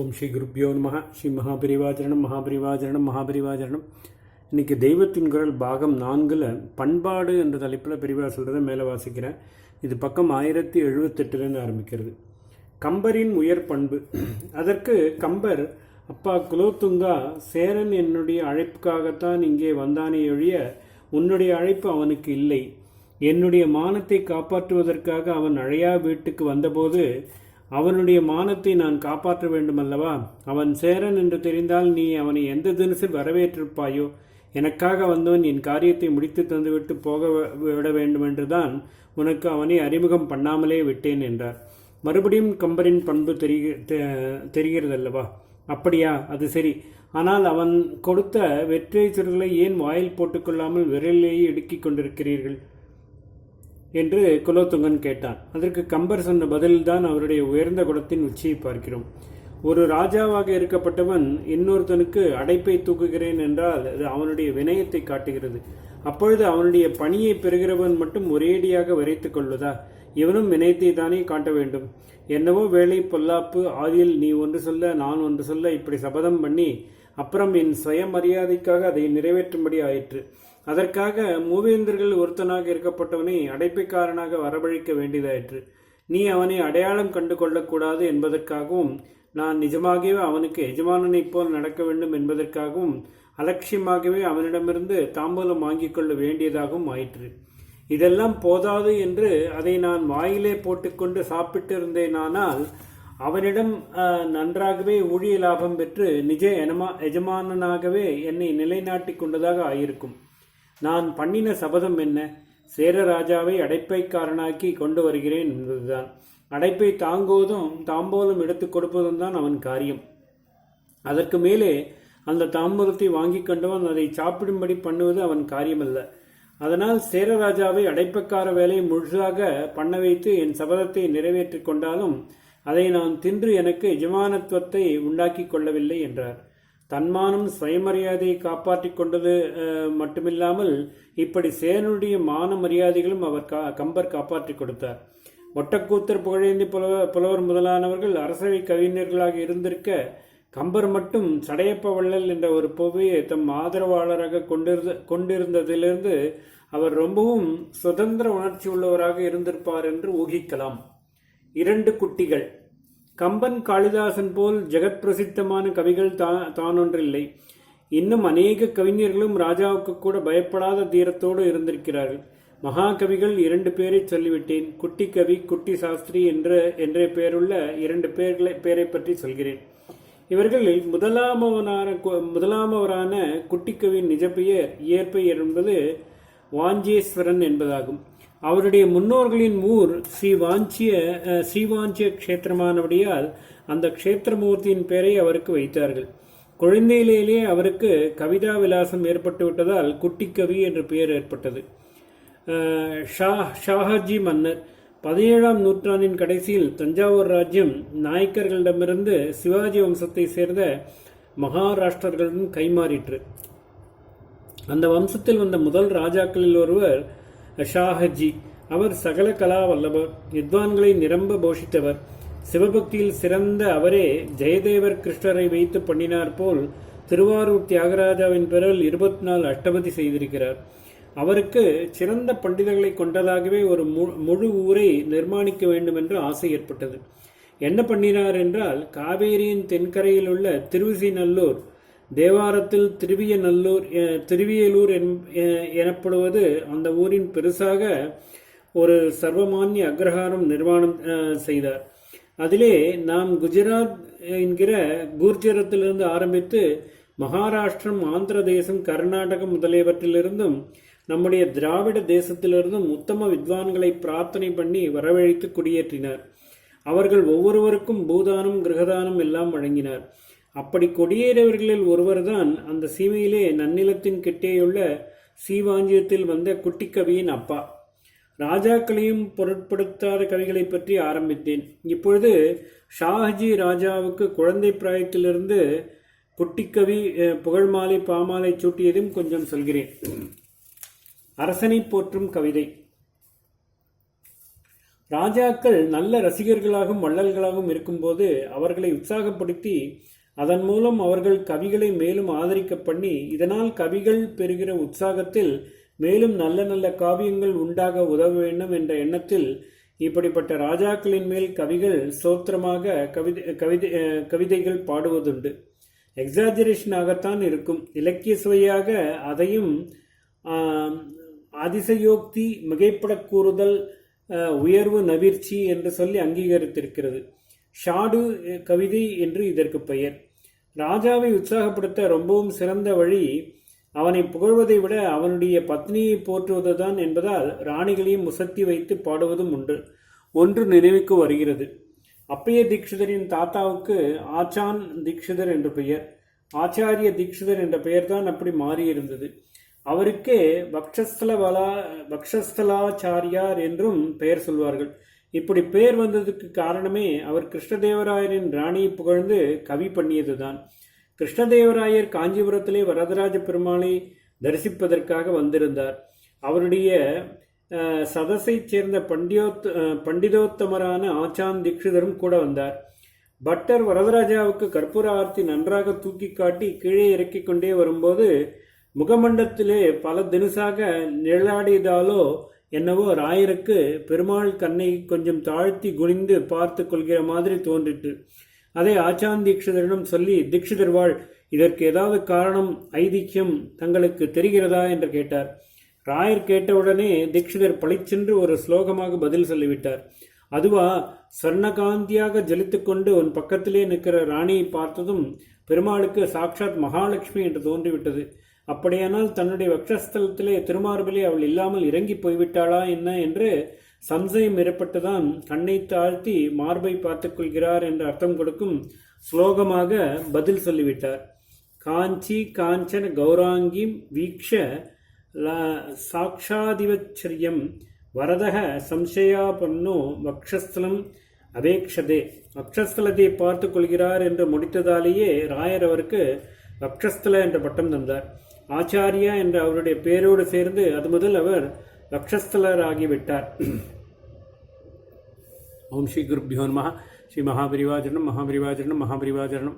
ஓம் ஸ்ரீ குருப்பியோ நமஹ. ஸ்ரீ மகாபிரிவாச்சரணம் மகாபிரிவாச்சரணம் மகாபிரிவாச்சரணம். இன்றைக்கி தெய்வத்தின் குரல் பாகம் 4 பண்பாடு என்ற தலைப்பில் பிரிவாக சொல்கிறத மேலே வாசிக்கிறேன். இது பக்கம் 1078 ஆரம்பிக்கிறது. கம்பரின் உயர் பண்பு. அதற்கு கம்பர், அப்பா குலோத்துங்கா, சேரன் என்னுடைய அழைப்புக்காகத்தான் இங்கே வந்தானே ஒழிய உன்னுடைய அழைப்பு அவனுக்கு இல்லை. என்னுடைய மானத்தை காப்பாற்றுவதற்காக அவன் அழையா வீட்டுக்கு வந்தபோது அவனுடைய மானத்தை நான் காப்பாற்ற வேண்டுமல்லவா? அவன் சேரன் என்று தெரிந்தால் நீ அவனை எந்த தினசில் வரவேற்றிருப்பாயோ? எனக்காக வந்தவன் என் காரியத்தை முடித்து தந்துவிட்டு போக விட வேண்டுமென்றுதான் உனக்கு அவனை அறிமுகம் பண்ணாமலே விட்டேன் என்றார். மறுபடியும் கம்பரின் பண்பு தெரிகிறதல்லவா? அப்படியா? அது சரி. ஆனால் அவன் கொடுத்த வெற்றை சுருளை ஏன் வாயில் போட்டுக்கொள்ளாமல் விரலிலேயே இடுக்கிக் கொண்டிருக்கிறீர்கள் என்று குலோத்துங்கன் கேட்டான். அதற்கு கம்பர் சொன்ன பதில்தான் அவருடைய உயர்ந்த குணத்தின் உச்சியை பார்க்கிறோம். ஒரு ராஜாவாக இருக்கப்பட்டவன் இன்னொருத்தனுக்கு அடைப்பை தூக்குகிறேன் என்றால் அது அவனுடைய வினயத்தை காட்டுகிறது. அப்பொழுது அவனுடைய பணியை பெறுகிறவன் மட்டும் ஒரேடியாக விரைத்துக் கொள்வதா? இவனும் வினயத்தை தானே காட்ட வேண்டும். என்னவோ வேலை பொல்லாப்பு, ஆதியில் நீ ஒன்று சொல்ல நான் ஒன்று சொல்ல இப்படி சபதம் பண்ணி அப்புறம் என் சுயமரியாதைக்காக அதை நிறைவேற்றும்படி ஆயிற்று. அதற்காக மூவேந்தர்கள் ஒருத்தனாக இருக்கப்பட்டவனை அடைப்பைக்காரனாக வரவழைக்க வேண்டியதாயிற்று. நீ அவனை அடையாளம் கண்டு கொள்ளக்கூடாது என்பதற்காகவும் நான் நிஜமாகவே அவனுக்கு எஜமானனைப் போல் நடக்க வேண்டும் என்பதற்காகவும் அலட்சியமாகவே அவனிடமிருந்து தாம்பூலம் வாங்கிக் கொள்ள வேண்டியதாகவும் ஆயிற்று. இதெல்லாம் போதாது என்று அதை நான் வாயிலே போட்டுக்கொண்டு சாப்பிட்டிருந்தேனானால் அவனிடம் நன்றாகவே ஊழிய லாபம் பெற்று நிஜ எஜமானனாகவே என்னை நிலைநாட்டி கொண்டதாக ஆயிருக்கும். நான் பண்ணின சபதம் என்ன? சேர ராஜாவை அடைப்பைக்காரனாக்கி கொண்டு வருகிறேன் என்பதுதான். அடைப்பை தாங்குவதும் தாம்பூலம் எடுத்துக் கொடுப்பதும் தான் அவன் காரியம். அதற்கு மேலே அந்த தாம்பூலத்தை வாங்கி கொண்டவன் அதை சாப்பிடும்படி பண்ணுவது அவன் காரியமல்ல. அதனால் சேரராஜாவை அடைப்பக்கார வேலையை முழுசாக பண்ண வைத்து என் சபதத்தை நிறைவேற்றி கொண்டாலும் அதை நான் தின்று எனக்கு எஜமானத்துவத்தை உண்டாக்கி கொள்ளவில்லை என்றார். தன்மானம் சுயமரியாதையை காப்பாற்றி கொண்டது மட்டுமில்லாமல் இப்படி சேரனுடைய மான மரியாதைகளும் அவர் கம்பர் காப்பாற்றி கொடுத்தார். ஒட்டக்கூத்தர், புகழேந்தி புலவர் முதலானவர்கள் அரசவை கவிஞர்களாக இருந்திருக்க கம்பர் மட்டும் சடையப்ப வள்ளல் என்ற ஒரு பொவையை தம் ஆதரவாளராக கொண்டிருந்ததிலிருந்து அவர் ரொம்பவும் சுதந்திர உணர்ச்சி உள்ளவராக இருந்திருப்பார் என்று ஊகிக்கலாம். 2 குட்டிகள். கம்பன், காளிதாசன் போல் ஜெகத் பிரசித்தமான கவிகள் தானொன்றில்லை. இன்னும் அநேக கவிஞர்களும் ராஜாவுக்கு கூட பயப்படாத தீரத்தோடு இருந்திருக்கிறார்கள். மகாகவிகள் 2 பேரை சொல்லிவிட்டேன். குட்டி கவி, குட்டி சாஸ்திரி என்றே பெயருள்ள 2 பேரை பற்றி சொல்கிறேன். இவர்களில் முதலாமவரான குட்டிக்கவியின் நிஜ பெயர், இயற்பெயர் என்பது வாஞ்சேஸ்வரன் என்பதாகும். அவருடைய முன்னோர்களின் ஊர் ஸ்ரீவாஞ்சிய க்ஷேத்திரமானபடியால் அந்த க்ஷேத்திரமூர்த்தியின் பெயரை அவருக்கு வைத்தார்கள். குழந்தையிலேயே அவருக்கு கவிதா விலாசம் ஏற்பட்டுவிட்டதால் குட்டிக்கவி என்ற பெயர் ஏற்பட்டது. ஷாஹஜி மன்னர் 17ஆம் நூற்றாண்டின் கடைசியில் தஞ்சாவூர் ராஜ்யம் நாயக்கர்களிடமிருந்து சிவாஜி வம்சத்தை சேர்ந்த மகாராஷ்டிரர்களிடம் கைமாறிற்று. அந்த வம்சத்தில் வந்த முதல் ராஜாக்களில் ஒருவர் ஷாஹஜி. அவர் சகல கலா வல்லவர், வித்வான்களை நிரம்ப போஷித்தவர். சிவபக்தியில் சிறந்த அவரே ஜெயதேவர் கிருஷ்ணரை வைத்து பண்ணினார் போல் திருவாரூர் தியாகராஜாவின் பெயரில் 24 அஷ்டபதி செய்திருக்கிறார். அவருக்கு சிறந்த பண்டிதர்களை கொண்டதாகவே ஒரு முழு ஊரை நிர்மாணிக்க வேண்டும் என்று ஆசை ஏற்பட்டது. என்ன பண்ணினார் என்றால், காவேரியின் தென்கரையில் உள்ள திருவிசிநல்லூர், தேவாரத்தில் திருவியலூர் எனப்படுவது அந்த ஊரின் பெருசாக ஒரு சர்வமானிய அக்ரஹாரம் நிர்மாணம் செய்தார். அதிலே நாம் குஜராத் என்கிற கூர்ஜரத்திலிருந்து ஆரம்பித்து மகாராஷ்டிரம், ஆந்திர தேசம், கர்நாடகம் முதலியவற்றிலிருந்தும் நம்முடைய திராவிட தேசத்திலிருந்தும் உத்தம வித்வான்களை பிரார்த்தனை பண்ணி வரவழைத்து குடியேற்றினார். அவர்கள் ஒவ்வொருவருக்கும் பூதானம், கிரகதானம் எல்லாம் வழங்கினார். அப்படி கொடியேறியவர்களில் ஒருவர்தான் அந்த சீமையிலே நன்னிலத்தின் கிட்டேயுள்ள ஸ்ரீவாஞ்சியத்தில் வந்த குட்டிக்கவியின் அப்பா. ராஜாக்களையும் பொருட்படுத்தாத கவிகளை பற்றி ஆரம்பித்தேன். இப்பொழுது ஷாஹஜி ராஜாவுக்கு குழந்தை பிராயத்திலிருந்து குட்டிக்கவி புகழ்மாலை பாமாலை சூட்டியதும் கொஞ்சம் சொல்கிறேன். அரசனை போற்றும் கவிதை. ராஜாக்கள் நல்ல ரசிகர்களாகவும் வள்ளல்களாகவும் இருக்கும்போது அவர்களை உற்சாகப்படுத்தி அதன் மூலம் அவர்கள் கவிகளை மேலும் ஆதரிக்க பண்ணி, இதனால் கவிகள் பெறுகிற உற்சாகத்தில் மேலும் நல்ல நல்ல காவியங்கள் உண்டாக உதவ வேண்டும் என்ற எண்ணத்தில் இப்படிப்பட்ட ராஜாக்களின் மேல் கவிகள் ஸ்தோத்திரமாக கவிதைகள் பாடுவதுண்டு. எக்ஸாஜரேஷனாகத்தான் இருக்கும். இலக்கிய சுவையாக அதையும் அதிசயோக்தி, மிகைப்படக் கூறுதல், உயர்வு, நவிர்ச்சி என்று சொல்லி அங்கீகரித்திருக்கிறது. ஷாடு கவிதை என்று இதற்கு பெயர். ராஜாவை உற்சாகப்படுத்த ரொம்பவும் சிறந்த வழி அவனை புகழ்வதை விட அவனுடைய பத்னியை போற்றுவதுதான் என்பதால் ராணிகளையும் முசத்தி வைத்து பாடுவதும் உண்டு. ஒன்று நினைவுக்கு வருகிறது. அப்பைய தீட்சிதரின் தாத்தாவுக்கு ஆச்சான் தீட்சிதர் என்று பெயர். ஆச்சாரிய தீட்சிதர் என்ற பெயர்தான் அப்படி மாறியிருந்தது. அவருக்கே பக்ஷஸ்தலாச்சாரியார் என்றும் பெயர் சொல்வார்கள். இப்படி பெயர் வந்ததுக்கு காரணமே அவர் கிருஷ்ணதேவராயரின் ராணியை புகழ்ந்து கவி பண்ணியதுதான். கிருஷ்ணதேவராயர் காஞ்சிபுரத்திலே வரதராஜ பெருமாளை தரிசிப்பதற்காக வந்திருந்தார். அவருடைய சதஸைச் சேர்ந்த பண்டிதோத்தமரான ஆச்சான் தீட்சிதரும் கூட வந்தார். பட்டர் வரதராஜாவுக்கு கற்பூர ஆர்த்தி நன்றாக தூக்கி காட்டி கீழே இறக்கிக் கொண்டே வரும்போது முகமண்டத்திலே பல தினுசாக நிழலாடியதாலோ என்னவோ ராயருக்கு பெருமாள் கண்ணை கொஞ்சம் தாழ்த்தி குனிந்து பார்த்து கொள்கிற மாதிரி தோன்றிற்று. அதை ஆச்சான் தீட்சிதரிடம் சொல்லி, தீட்சிதர் வாழ், இதற்கு ஏதாவது காரணம், ஐதிக்கியம் தங்களுக்கு தெரிகிறதா என்று கேட்டார். ராயர் கேட்டவுடனே தீட்சிதர் பளிச்சென்று ஒரு ஸ்லோகமாக பதில் சொல்லிவிட்டார். அதுவா, ஸ்வர்ணகாந்தியாக ஜலித்து கொண்டு உன் பக்கத்திலே நிற்கிற ராணியை பார்த்ததும் பெருமாளுக்கு சாட்சாத் மகாலட்சுமி என்று தோன்றிவிட்டது. அப்படியானால் தன்னுடைய வக்ஷஸ்தலத்திலே திருமார்பிலே அவள் இல்லாமல் இறங்கி போய்விட்டாளா என்ன என்று சம்சயம் ஏற்பட்டுதான் கண்ணை தாழ்த்தி மார்பை பார்த்துக் கொள்கிறார் என்று அர்த்தம் கொடுக்கும் ஸ்லோகமாக பதில் சொல்லிவிட்டார். காஞ்சி காஞ்சன கௌராங்கி வீக்ஷ சாட்சாதிவச்சரியம் வரதக சம்சயாபன்னோ வக்ஷஸ்தலம் அபேக்ஷதே. வக்ஷஸ்தலத்தை பார்த்து கொள்கிறார் என்று முடித்ததாலேயே ராயர் அவருக்கு வக்ஷஸ்தல என்ற பட்டம் தந்தார். ஆச்சாரியா என்ற அவருடைய பேரோடு சேர்ந்து அது முதல் அவர் வக்ஷஸ்தலர் ஆகிவிட்டார். ஓம் ஸ்ரீ குருப்யோ நமः. ஸ்ரீ மகாபரிவாஜனம் மகாபரிவாஜனம் மகாபரிவாஜனம்.